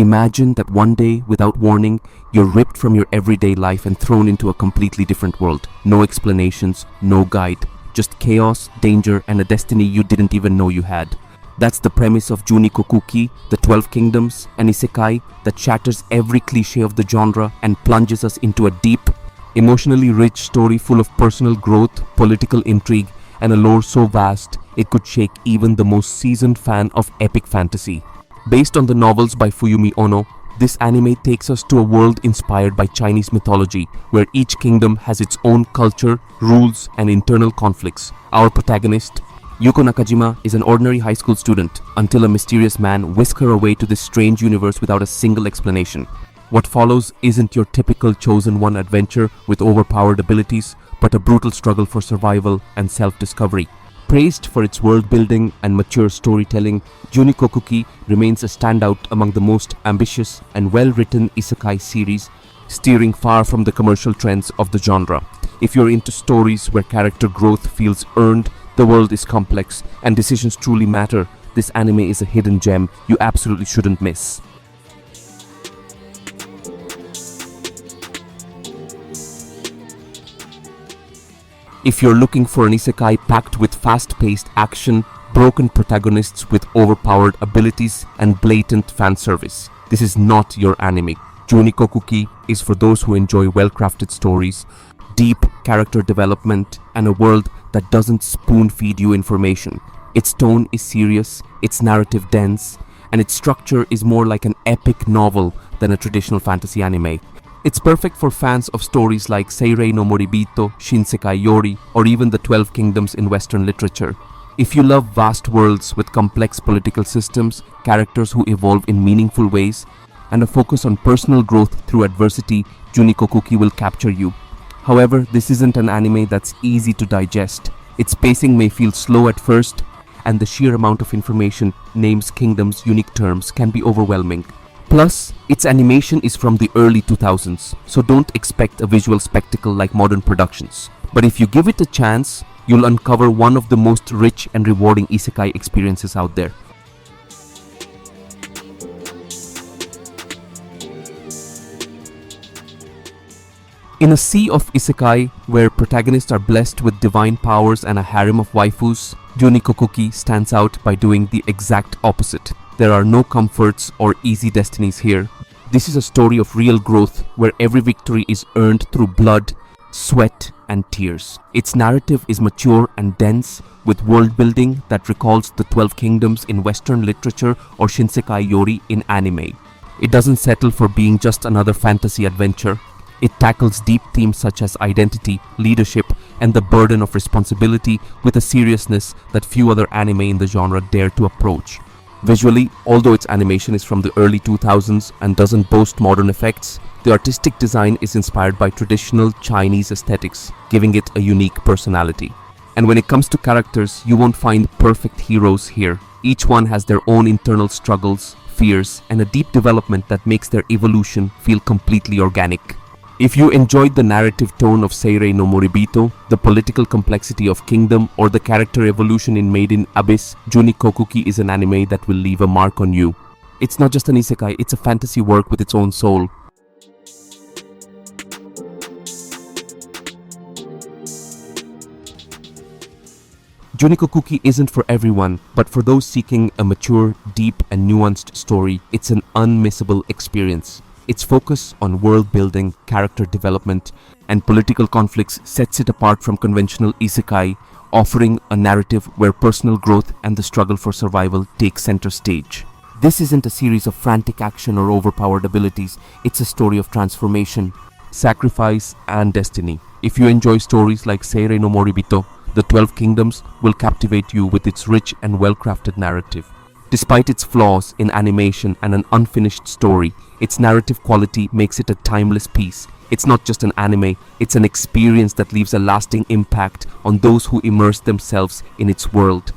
Imagine that one day, without warning, you're ripped from your everyday life and thrown into a completely different world. No explanations, no guide, just chaos, danger, and a destiny you didn't even know you had. That's the premise of Juuni Kokuki, the 12 Kingdoms, an isekai that shatters every cliché of the genre and plunges us into a deep, emotionally rich story full of personal growth, political intrigue, and a lore so vast it could shake even the most seasoned fan of epic fantasy. Based on the novels by Fuyumi Ono, this anime takes us to a world inspired by Chinese mythology, where each kingdom has its own culture, rules, and internal conflicts. Our protagonist, Yuko Nakajima, is an ordinary high school student until a mysterious man whisks her away to this strange universe without a single explanation. What follows isn't your typical chosen one adventure with overpowered abilities, but a brutal struggle for survival and self-discovery. Praised for its world building and mature storytelling, Juuni Kokuki remains a standout among the most ambitious and well-written isekai series, steering far from the commercial trends of the genre. If you're into stories where character growth feels earned, the world is complex, and decisions truly matter, this anime is a hidden gem you absolutely shouldn't miss. If you're looking for an isekai packed with fast-paced action, broken protagonists with overpowered abilities, and blatant fan service, this is not your anime. Juuni Kokuki is for those who enjoy well-crafted stories, deep character development, and a world that doesn't spoon-feed you information. Its tone is serious, its narrative dense, and its structure is more like an epic novel than a traditional fantasy anime. It's perfect for fans of stories like Seirei no Moribito, Shinsekai Yori, or even the 12 Kingdoms in Western literature. If you love vast worlds with complex political systems, characters who evolve in meaningful ways, and a focus on personal growth through adversity, Juuni Kokuki will capture you. However, this isn't an anime that's easy to digest. Its pacing may feel slow at first, and the sheer amount of information, names, kingdoms, unique terms can be overwhelming. Plus, its animation is from the early 2000s, so don't expect a visual spectacle like modern productions. But if you give it a chance, you'll uncover one of the most rich and rewarding isekai experiences out there. In a sea of isekai, where protagonists are blessed with divine powers and a harem of waifus, Juuni Kokuki stands out by doing the exact opposite. There are no comforts or easy destinies here. This is a story of real growth, where every victory is earned through blood, sweat, and tears. Its narrative is mature and dense, with world building that recalls the 12 Kingdoms in Western literature or Shinsekai Yori in anime. It doesn't settle for being just another fantasy adventure. It tackles deep themes such as identity, leadership, and the burden of responsibility with a seriousness that few other anime in the genre dare to approach. Visually, although its animation is from the early 2000s and doesn't boast modern effects, the artistic design is inspired by traditional Chinese aesthetics, giving it a unique personality. And when it comes to characters, you won't find perfect heroes here. Each one has their own internal struggles, fears, and a deep development that makes their evolution feel completely organic. If you enjoyed the narrative tone of Seirei no Moribito, the political complexity of Kingdom, or the character evolution in Made in Abyss, Juuni Kokuki is an anime that will leave a mark on you. It's not just an isekai, it's a fantasy work with its own soul. Juuni Kokuki isn't for everyone, but for those seeking a mature, deep, and nuanced story, it's an unmissable experience. Its focus on world building, character development, and political conflicts sets it apart from conventional isekai, offering a narrative where personal growth and the struggle for survival take center stage. This isn't a series of frantic action or overpowered abilities, it's a story of transformation, sacrifice, and destiny. If you enjoy stories like Seirei no Moribito, the 12 Kingdoms will captivate you with its rich and well-crafted narrative. Despite its flaws in animation and an unfinished story, its narrative quality makes it a timeless piece. It's not just an anime, it's an experience that leaves a lasting impact on those who immerse themselves in its world.